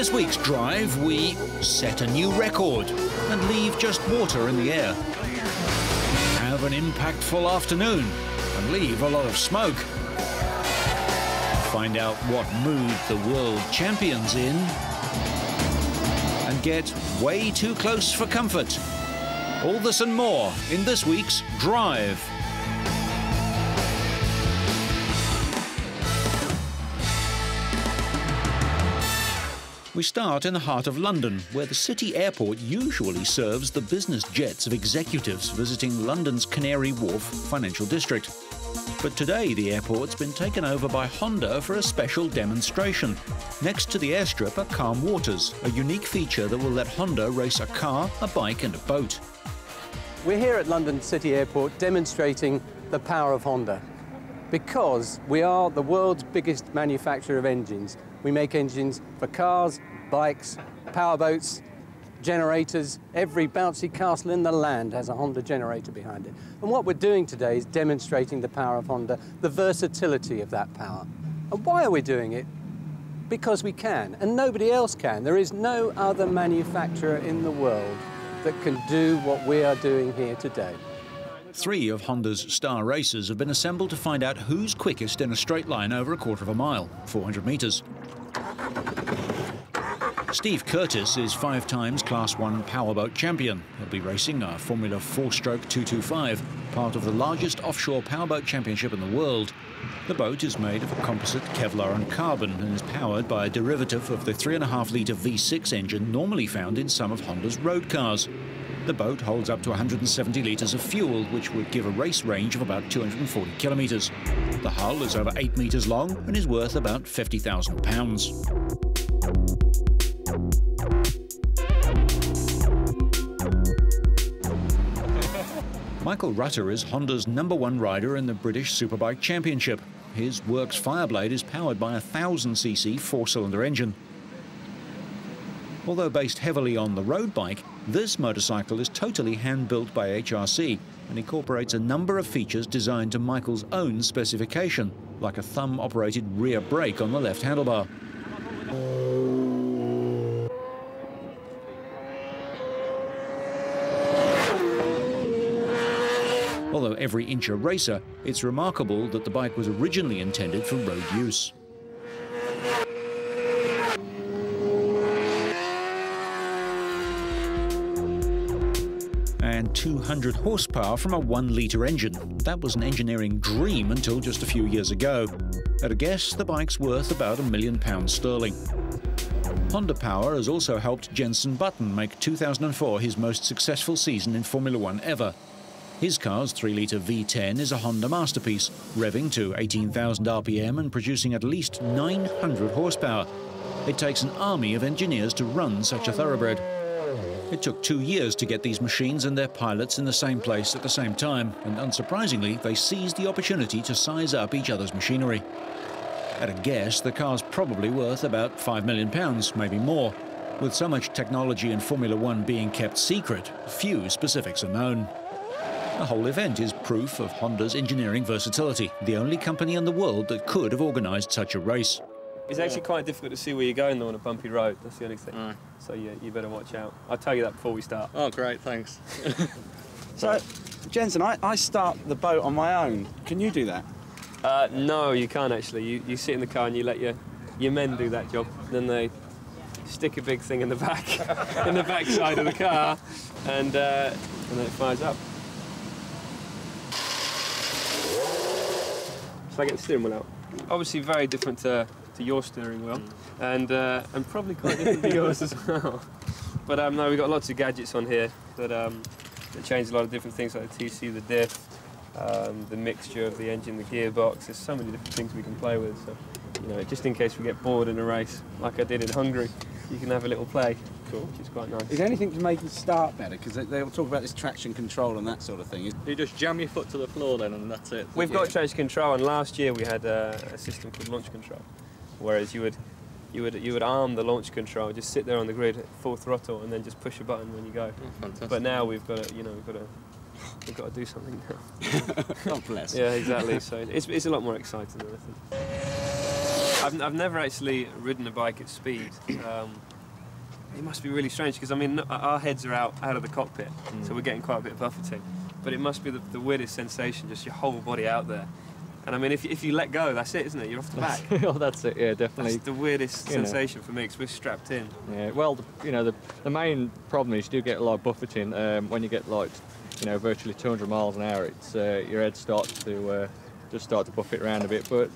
this week's drive, we set a new record and leave just water in the air. Have an impactful afternoon and leave a lot of smoke. Find out what mood the world champion's in and get way too close for comfort. All this and more in this week's Drive. We start in the heart of London, where the city airport usually serves the business jets of executives visiting London's Canary Wharf financial district. But today the airport's been taken over by Honda for a special demonstration. Next to the airstrip are calm waters, a unique feature that will let Honda race a car, a bike and a boat. We're here at London City Airport demonstrating the power of Honda because we are the world's biggest manufacturer of engines. We make engines for cars, bikes, powerboats, generators. Every bouncy castle in the land has a Honda generator behind it. And what we're doing today is demonstrating the power of Honda, the versatility of that power. And why are we doing it? Because we can, and nobody else can. There is no other manufacturer in the world that can do what we are doing here today. 3 of Honda's star racers have been assembled to find out who's quickest in a straight line over a quarter of a mile, 400 metres. Steve Curtis is 5 times Class 1 powerboat champion. He'll be racing a Formula 4-stroke 225, part of the largest offshore powerboat championship in the world. The boat is made of composite, Kevlar and carbon and is powered by a derivative of the 3.5-litre V6 engine normally found in some of Honda's road cars. The boat holds up to 170 litres of fuel, which would give a race range of about 240 kilometres. The hull is over 8 metres long and is worth about £50,000. Michael Rutter is Honda's #1 rider in the British Superbike Championship. His Works Fireblade is powered by a 1000cc 4-cylinder engine. Although based heavily on the road bike, this motorcycle is totally hand-built by HRC and incorporates a number of features designed to Michael's own specification, like a thumb-operated rear brake on the left handlebar. Although every inch a racer, it's remarkable that the bike was originally intended for road use. And 200 horsepower from a 1-litre engine. That was an engineering dream until just a few years ago. At a guess, the bike's worth about £1 million sterling. Honda Power has also helped Jenson Button make 2004 his most successful season in Formula 1 ever. His car's 3-litre V10 is a Honda masterpiece, revving to 18,000 RPM and producing at least 900 horsepower. It takes an army of engineers to run such a thoroughbred. It took 2 years to get these machines and their pilots in the same place at the same time, and unsurprisingly, they seized the opportunity to size up each other's machinery. At a guess, the car's probably worth about £5 million, maybe more. With so much technology in Formula 1 being kept secret, few specifics are known. The whole event is proof of Honda's engineering versatility, the only company in the world that could have organised such a race. It's actually quite difficult to see where you're going though on a bumpy road, that's the only thing. Right. So yeah, you better watch out. I'll tell you that before we start. Oh great, thanks. So, Jenson, I start the boat on my own. Can you do that? No, you can't actually. You sit in the car and you let your men do that job. Then they stick a big thing in the back, in the back side of the car, and then it fires up. So I get the steering wheel out. Obviously very different to your steering wheel, and probably quite different to yours as well. But no, we've got lots of gadgets on here that change a lot of different things, like the TC, the diff, the mixture of the engine, the gearbox. There's so many different things we can play with. So, you know, just in case we get bored in a race, like I did in Hungary, you can have a little play. Cool. Which is quite nice. Is there anything to make it start better? Because they'll talk about this traction control and that sort of thing. You just jam your foot to the floor then and that's it. We've got traction control, and last year we had a system called launch control, whereas you would arm the launch control, just sit there on the grid, full throttle, and then just push a button when you go. Oh, fantastic. But now we've got to, we've got to do something now. God bless. Yeah, exactly. So it's a lot more exciting than I think. I've never actually ridden a bike at speed. It must be really strange because I mean our heads are out of the cockpit, so we're getting quite a bit of buffeting. But it must be the weirdest sensation, just your whole body out there. And I mean, if you let go, that's it, isn't it? You're off the back. Oh, that's it. Yeah, definitely. That's the weirdest sensation for me because we're strapped in. Yeah. Well, the main problem is you do get a lot of buffeting when you get like, virtually 200 miles an hour. It's your head starts to just start to buffet around a bit. But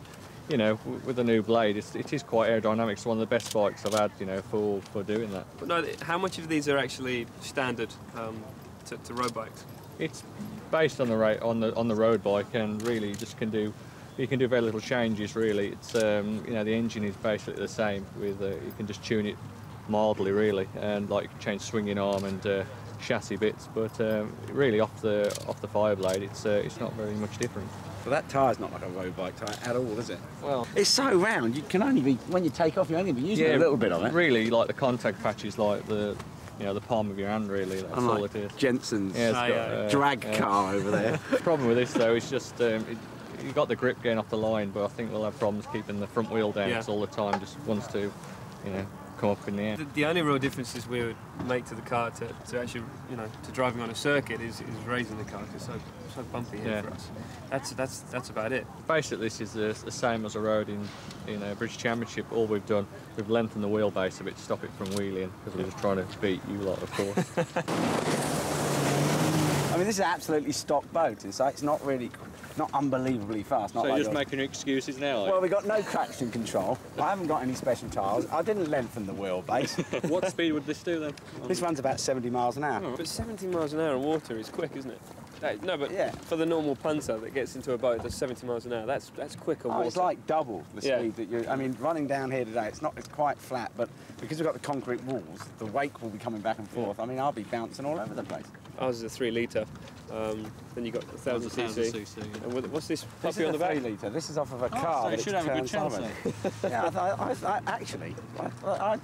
with the new blade, it is quite aerodynamic. It's one of the best bikes I've had, for doing that. But no, how much of these are actually standard to road bikes? It's based on the road bike, and really you can do very little changes really. It's the engine is basically the same. With you can just tune it mildly really, and like change swinging arm and chassis bits. But really off the Fireblade, it's not very much different. But that tyre's not like a road bike tyre at all, is it? Well, it's so round. You can only be when you take off. You only be using a little bit of it. Really, like the contact patch is like the palm of your hand, really. That's all it is. Jensen's it's got a drag car over there. The problem with this, though, is just you got the grip getting off the line, but I think we'll have problems keeping the front wheel down all the time. Just wants to, come up in the air. The only real differences we would make to the car to actually, to driving on a circuit is raising the car because it's so bumpy here for us. That's about it. Basically, this is the same as a road in a British Championship. All we've done, we've lengthened the wheelbase a bit to stop it from wheeling because we're just trying to beat you lot, of course. I mean, this is an absolutely stock boat. It's not unbelievably fast. So you're just making excuses now? Well, we've got no traction control. I haven't got any special tyres. I didn't lengthen the wheelbase. What speed would this do then? This runs about 70 miles an hour. Oh. But 70 miles an hour in water is quick, isn't it? No, but for the normal punter that gets into a boat that's 70 miles an hour, that's quick on water. It's like double the speed that you. I mean, running down here today, it's quite flat, but because we've got the concrete walls, the wake will be coming back and forth. I mean, I'll be bouncing all over the place. Ours is a 3 litre. Then you got 1,000 cc. And what's this puppy on the back? 3 litre. This is off of a car. So you should have a good chance.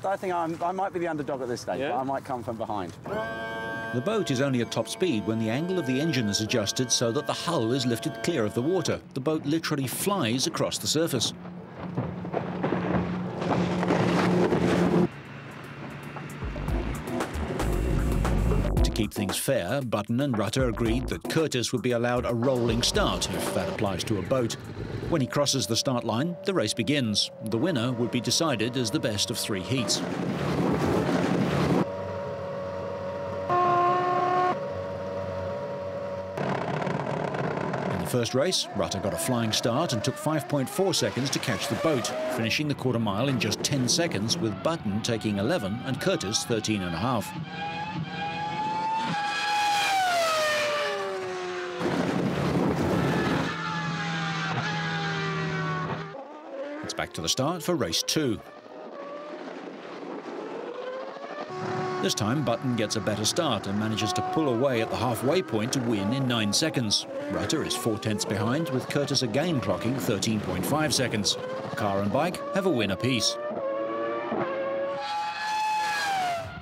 I think I might be the underdog at this stage, but I might come from behind. The boat is only at top speed when the angle of the engine is adjusted so that the hull is lifted clear of the water. The boat literally flies across the surface. To keep things fair, Button and Rutter agreed that Curtis would be allowed a rolling start, if that applies to a boat. When he crosses the start line, the race begins. The winner would be decided as the best of 3 heats. First race, Rutter got a flying start and took 5.4 seconds to catch the boat, finishing the quarter mile in just 10 seconds, with Button taking 11 and Curtis 13.5. It's back to the start for race 2. This time, Button gets a better start and manages to pull away at the halfway point to win in 9 seconds. Rutter is 4 tenths behind, with Curtis again clocking 13.5 seconds. Car and bike have a win apiece.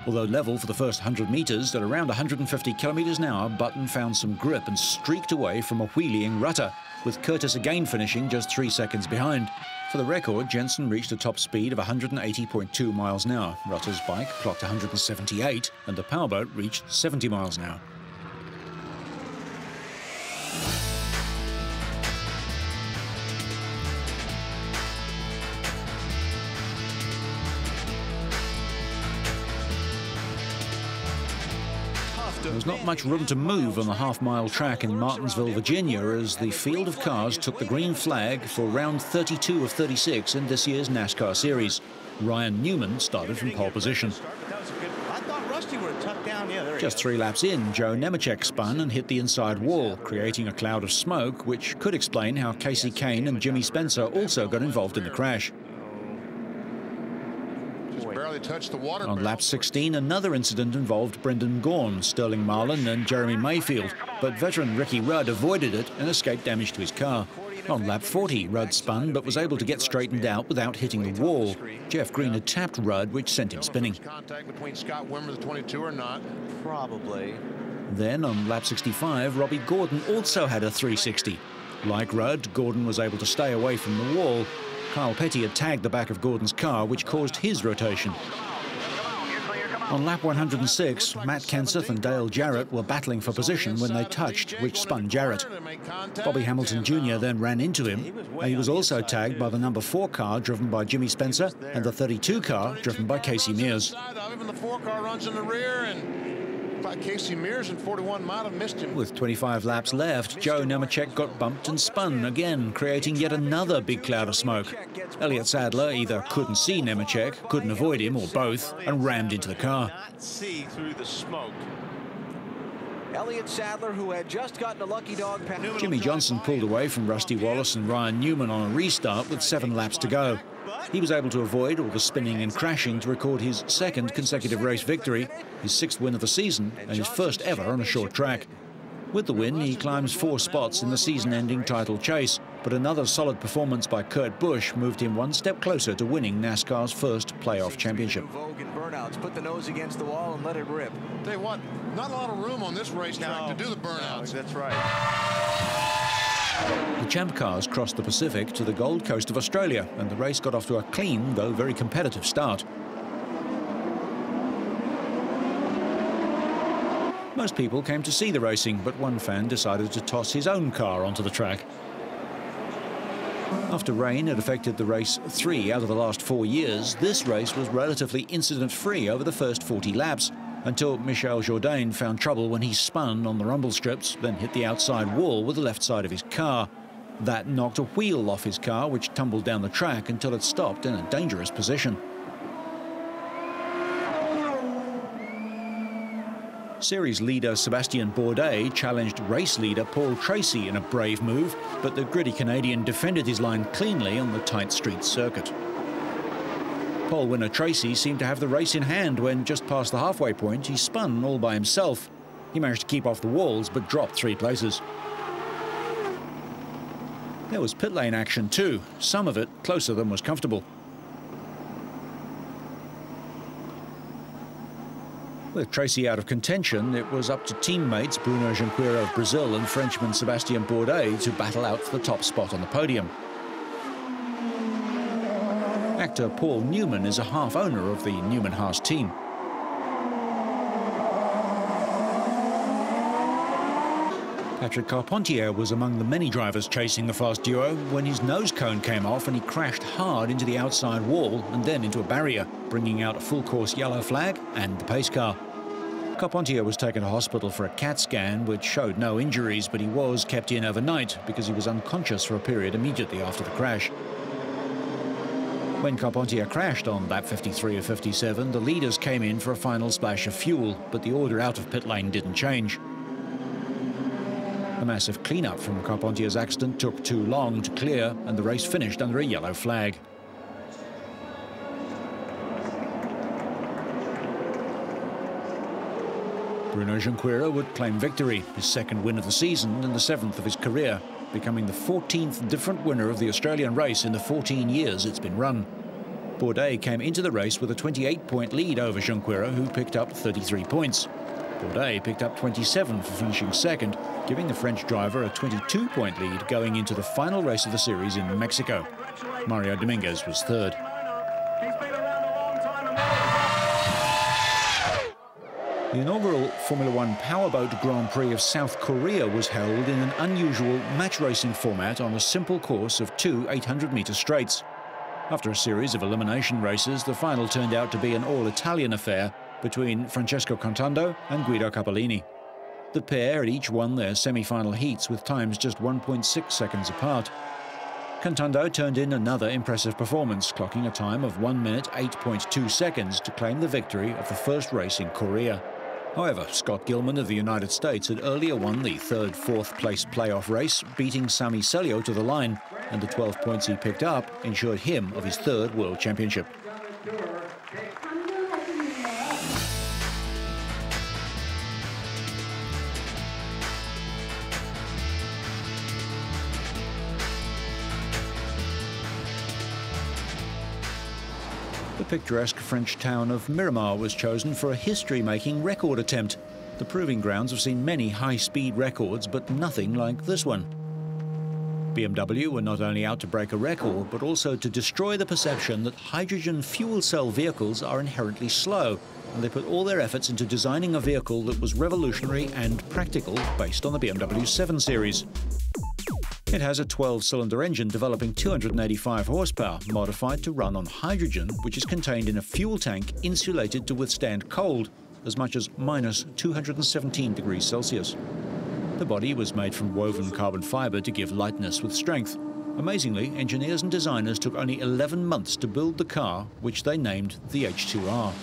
Although level for the first 100 metres at around 150 kilometres an hour, Button found some grip and streaked away from a wheeling Rutter, with Curtis again finishing just 3 seconds behind. For the record, Jensen reached a top speed of 180.2 miles an hour. Rutter's bike clocked 178, and the powerboat reached 70 miles an hour. There was not much room to move on the half-mile track in Martinsville, Virginia, as the field of cars took the green flag for round 32 of 36 in this year's NASCAR series. Ryan Newman started from pole position. Just 3 laps in, Joe Nemechek spun and hit the inside wall, creating a cloud of smoke, which could explain how Casey Kane and Jimmy Spencer also got involved in the crash. On lap 16, another incident involved Brendan Gaughan, Sterling Marlin and Jeremy Mayfield, but veteran Ricky Rudd avoided it and escaped damage to his car. On lap 40, Rudd spun but was able to get straightened out without hitting the wall. Jeff Green had tapped Rudd, which sent him spinning. Contact between Scott Wimmer, the 22, or not? Probably. Then on lap 65, Robbie Gordon also had a 360. Like Rudd, Gordon was able to stay away from the wall. Kyle Petty had tagged the back of Gordon's car, which caused his rotation. On lap 106, Matt Kenseth and Dale Jarrett were battling for position when they touched, which spun Jarrett. Bobby Hamilton Jr. then ran into him, and he was also tagged by the number 4 car driven by Jimmy Spencer and the 32 car driven by Casey Mears. The 4 car runs in the rear, and Casey Mears in 41 might have missed him. With 25 laps left, Joe Nemechek got bumped and spun again, creating yet another big cloud of smoke. Elliott Sadler either couldn't see Nemechek, couldn't avoid him, or both, and rammed into the car. Not see through the smoke. Elliott Sadler, who had just gotten a lucky dog pass. Jimmy Johnson pulled away from Rusty Wallace and Ryan Newman on a restart with 7 laps to go. He was able to avoid all the spinning and crashing to record his 2nd consecutive race victory, his 6th win of the season, and his 1st ever on a short track. With the win, he climbs 4 spots in the season-ending title chase, but another solid performance by Kurt Busch moved him 1 step closer to winning NASCAR's first playoff championship. Put the nose against the wall and let it rip. Tell you what, not a lot of room on this racetrack to do the burnouts. That's right. The Champ cars crossed the Pacific to the Gold Coast of Australia, and the race got off to a clean, though very competitive start. Most people came to see the racing, but one fan decided to toss his own car onto the track. After rain had affected the race 3 out of the last 4 years, this race was relatively incident-free over the first 40 laps, until Michel Jourdain found trouble when he spun on the rumble strips, then hit the outside wall with the left side of his car. That knocked a wheel off his car, which tumbled down the track until it stopped in a dangerous position. Series leader Sebastien Bourdais challenged race leader Paul Tracy in a brave move, but the gritty Canadian defended his line cleanly on the tight street circuit. Pole winner Tracy seemed to have the race in hand when, just past the halfway point, he spun all by himself. He managed to keep off the walls, but dropped 3 places. There was pit lane action too, some of it closer than was comfortable. With Tracy out of contention, it was up to teammates Bruno Junqueira of Brazil and Frenchman Sebastien Bourdais to battle out for the top spot on the podium. Actor Paul Newman is a half-owner of the Newman-Haas team. Patrick Carpentier was among the many drivers chasing the fast duo when his nose cone came off and he crashed hard into the outside wall and then into a barrier, bringing out a full-course yellow flag and the pace car. Carpentier was taken to hospital for a CAT scan, which showed no injuries, but he was kept in overnight because he was unconscious for a period immediately after the crash. When Carpentier crashed on lap 53 of 57, the leaders came in for a final splash of fuel, but the order out of pit lane didn't change. The massive cleanup from Carpentier's accident took too long to clear, and the race finished under a yellow flag. Bruno Junqueira would claim victory, his 2nd win of the season and the 7th of his career, becoming the 14th different winner of the Australian race in the 14 years it's been run. Bourdais came into the race with a 28-point lead over Junqueira, who picked up 33 points. Bourdais picked up 27 for finishing 2nd, giving the French driver a 22-point lead going into the final race of the series in Mexico. Mario Dominguez was 3rd. The inaugural Formula One Powerboat Grand Prix of South Korea was held in an unusual match racing format on a simple course of 2 800-metre straights. After a series of elimination races, the final turned out to be an all-Italian affair between Francesco Cantando and Guido Cappellini. The pair had each won their semi-final heats with times just 1.6 seconds apart. Cantando turned in another impressive performance, clocking a time of 1 minute 8.2 seconds to claim the victory of the first race in Korea. However, Scott Gilman of the United States had earlier won the 3rd, 4th place playoff race, beating Sami Celio to the line, and the 12 points he picked up ensured him of his 3rd World Championship. The picturesque French town of Miramar was chosen for a history-making record attempt. The proving grounds have seen many high-speed records, but nothing like this one. BMW were not only out to break a record, but also to destroy the perception that hydrogen fuel cell vehicles are inherently slow, and they put all their efforts into designing a vehicle that was revolutionary and practical based on the BMW 7 Series. It has a 12-cylinder engine developing 285 horsepower, modified to run on hydrogen, which is contained in a fuel tank insulated to withstand cold, as much as minus 217 degrees Celsius. The body was made from woven carbon fibre to give lightness with strength. Amazingly, engineers and designers took only 11 months to build the car, which they named the H2R.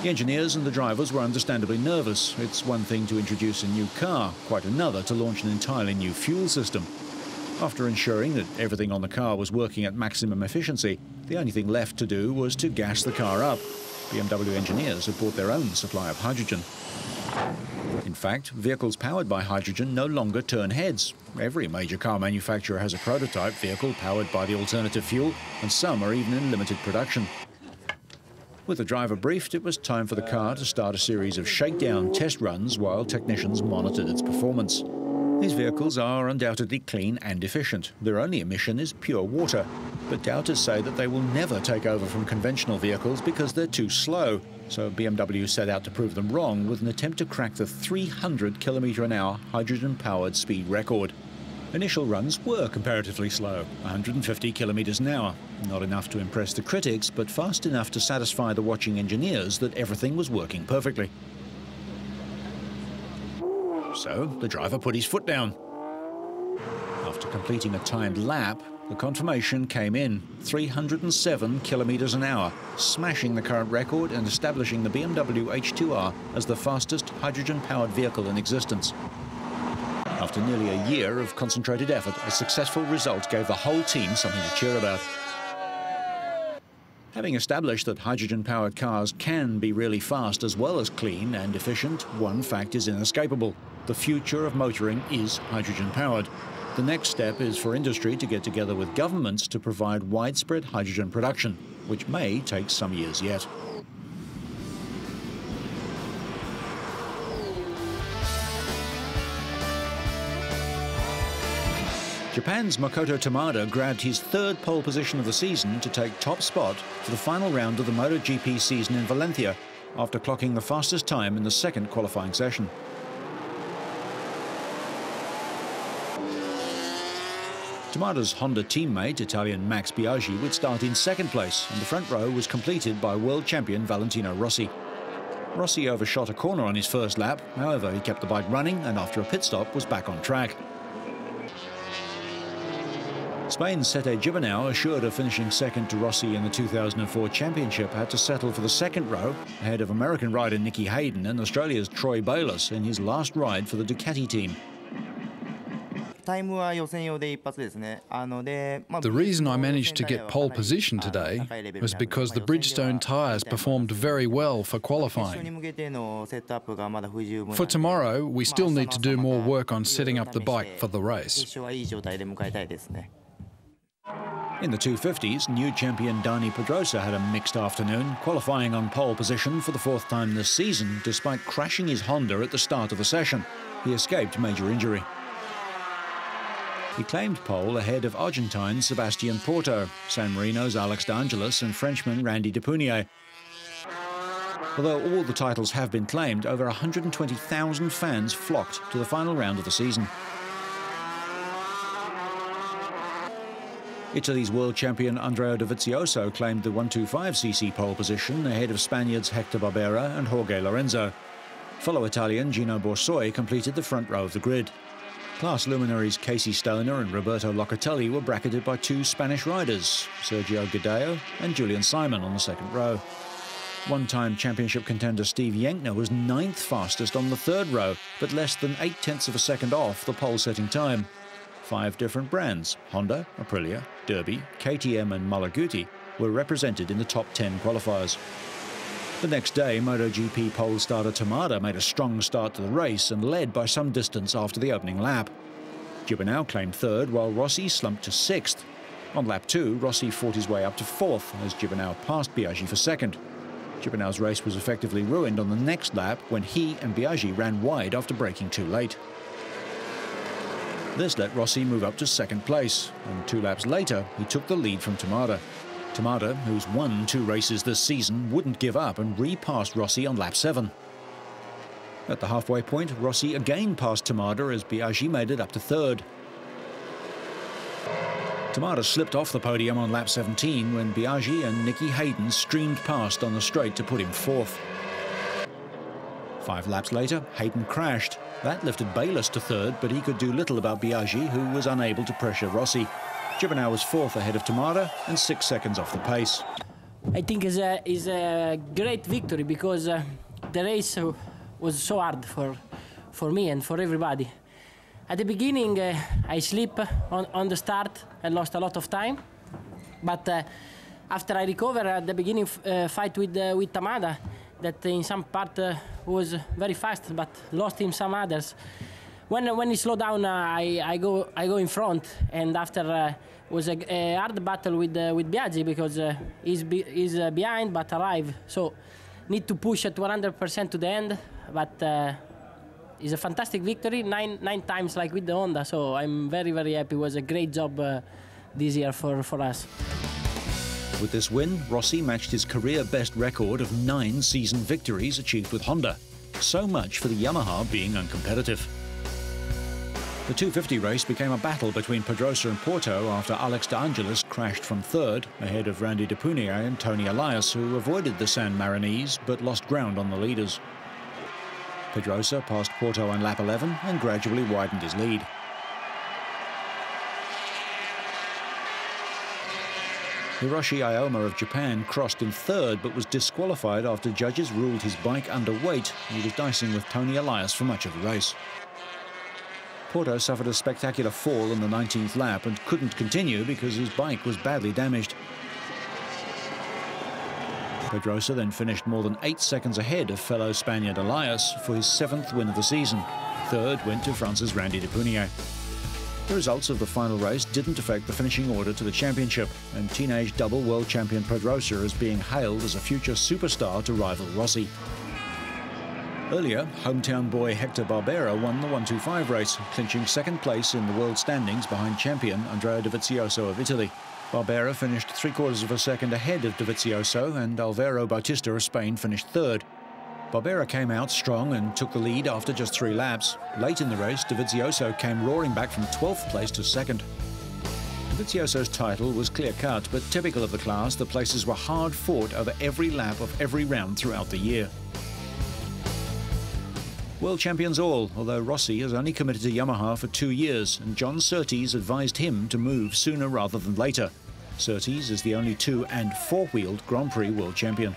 The engineers and the drivers were understandably nervous. It's one thing to introduce a new car, quite another to launch an entirely new fuel system. After ensuring that everything on the car was working at maximum efficiency, the only thing left to do was to gas the car up. BMW engineers had bought their own supply of hydrogen. In fact, vehicles powered by hydrogen no longer turn heads. Every major car manufacturer has a prototype vehicle powered by the alternative fuel, and some are even in limited production. With the driver briefed, it was time for the car to start a series of shakedown test runs while technicians monitored its performance. These vehicles are undoubtedly clean and efficient. Their only emission is pure water, but doubters say that they will never take over from conventional vehicles because they're too slow. So BMW set out to prove them wrong with an attempt to crack the 300 km/h hydrogen-powered speed record. Initial runs were comparatively slow, 150 km/h. Not enough to impress the critics, but fast enough to satisfy the watching engineers that everything was working perfectly. So the driver put his foot down. After completing a timed lap, the confirmation came in, 307 km/h, smashing the current record and establishing the BMW H2R as the fastest hydrogen-powered vehicle in existence. After nearly a year of concentrated effort, a successful result gave the whole team something to cheer about. Having established that hydrogen-powered cars can be really fast as well as clean and efficient, one fact is inescapable. The future of motoring is hydrogen-powered. The next step is for industry to get together with governments to provide widespread hydrogen production, which may take some years yet. Japan's Makoto Tamada grabbed his third pole position of the season to take top spot for the final round of the MotoGP season in Valencia, after clocking the fastest time in the second qualifying session. Tamada's Honda teammate, Italian Max Biaggi, would start in second place, and the front row was completed by world champion Valentino Rossi. Rossi overshot a corner on his first lap, however he kept the bike running and after a pit stop was back on track. Spain's Sete Gibernau, assured of finishing second to Rossi in the 2004 championship, had to settle for the second row, ahead of American rider Nicky Hayden and Australia's Troy Bayliss in his last ride for the Ducati team. The reason I managed to get pole position today was because the Bridgestone tyres performed very well for qualifying. For tomorrow, we still need to do more work on setting up the bike for the race. In the 250s, new champion Dani Pedrosa had a mixed afternoon, qualifying on pole position for the fourth time this season, despite crashing his Honda at the start of the session. He escaped major injury. He claimed pole ahead of Argentine Sebastian Porto, San Marino's Alex d'Angelis and Frenchman Randy Depunier. Although all the titles have been claimed, over 120,000 fans flocked to the final round of the season. Italy's world champion Andrea Dovizioso claimed the 125cc pole position ahead of Spaniards Hector Barbera and Jorge Lorenzo. Fellow Italian Gino Borsoi completed the front row of the grid. Class luminaries Casey Stoner and Roberto Locatelli were bracketed by two Spanish riders, Sergio Gadeo and Julian Simon, on the second row. One-time championship contender Steve Yenkner was 9th fastest on the third row, but less than 0.8 of a second off the pole-setting time. 5 different brands, Honda, Aprilia, Derby, KTM and Malaguti, were represented in the top 10 qualifiers. The next day, MotoGP pole starter Tamada made a strong start to the race and led by some distance after the opening lap. Gibernau claimed third, while Rossi slumped to 6th. On lap 2, Rossi fought his way up to 4th as Gibernau passed Biaggi for second. Gibernau's race was effectively ruined on the next lap when he and Biaggi ran wide after braking too late. This let Rossi move up to second place, and 2 laps later he took the lead from Tamada. Tamada, who's won 2 races this season, wouldn't give up and re-passed Rossi on lap 7. At the halfway point, Rossi again passed Tamada as Biaggi made it up to third. Tamada slipped off the podium on lap 17 when Biaggi and Nicky Hayden streamed past on the straight to put him fourth. 5 laps later, Hayden crashed. That lifted Bayliss to third, but he could do little about Biaggi, who was unable to pressure Rossi. Giovinazzi was fourth ahead of Tamada and 6 seconds off the pace. I think it's a great victory because the race was so hard for me and for everybody. At the beginning, I slipped on the start and lost a lot of time. But after I recovered at the beginning fight with Tamada, that in some part was very fast, but lost in some others. When he slowed down, I go in front, and after was a hard battle with Biaggi because he's behind but alive. So need to push at 100% to the end, but. It's a fantastic victory, nine times like with the Honda, so I'm very, very happy. It was a great job this year for us. With this win, Rossi matched his career best record of 9 season victories achieved with Honda. So much for the Yamaha being uncompetitive. The 250 race became a battle between Pedrosa and Porto after Alex De Angelis crashed from third, ahead of Randy De Punier and Tony Elias, who avoided the San Marinese but lost ground on the leaders. Pedrosa passed Porto on lap 11 and gradually widened his lead. Hiroshi Ioma of Japan crossed in third but was disqualified after judges ruled his bike underweight. He was dicing with Tony Elias for much of the race. Porto suffered a spectacular fall in the 19th lap and couldn't continue because his bike was badly damaged. Pedrosa then finished more than 8 seconds ahead of fellow Spaniard Elias for his 7th win of the season. Third went to France's Randy De Punier. The results of the final race didn't affect the finishing order to the championship, and teenage double world champion Pedrosa is being hailed as a future superstar to rival Rossi. Earlier, hometown boy Hector Barbera won the 125 race, clinching second place in the world standings behind champion Andrea Dovizioso of Italy. Barbera finished 3/4 of a second ahead of Dovizioso, and Alvaro Bautista of Spain finished third. Barbera came out strong and took the lead after just 3 laps. Late in the race, Dovizioso came roaring back from 12th place to second. Dovizioso's title was clear-cut, but typical of the class, the places were hard fought over every lap of every round throughout the year. World champions all, although Rossi has only committed to Yamaha for 2 years, and John Surtees advised him to move sooner rather than later. Surtees is the only 2- and 4-wheeled Grand Prix world champion.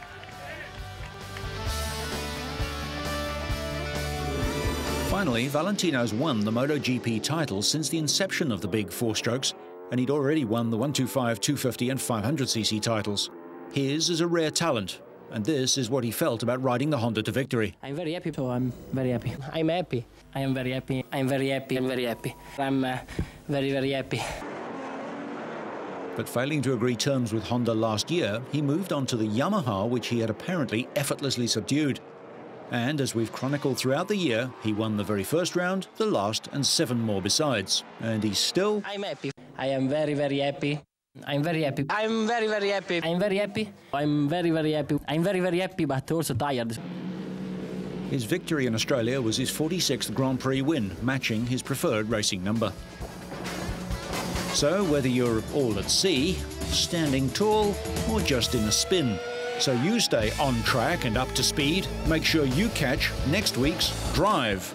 Finally, Valentino's won the MotoGP title since the inception of the big 4-strokes, and he'd already won the 125, 250 and 500cc titles. His is a rare talent, and this is what he felt about riding the Honda to victory. I'm very happy, so I'm very happy. I'm happy. I am very happy. I'm very happy. I'm very happy. I'm very, very happy. But failing to agree terms with Honda last year, he moved on to the Yamaha, which he had apparently effortlessly subdued. And as we've chronicled throughout the year, he won the very first round, the last, and 7 more besides. And he's still... I'm happy. I am very, very happy. I'm very happy. I'm very, very happy. I'm very happy. I'm very, very happy. I'm very, very happy, but also tired. His victory in Australia was his 46th Grand Prix win, matching his preferred racing number. So whether you're all at sea, standing tall, or just in a spin, so you stay on track and up to speed, make sure you catch next week's Drive.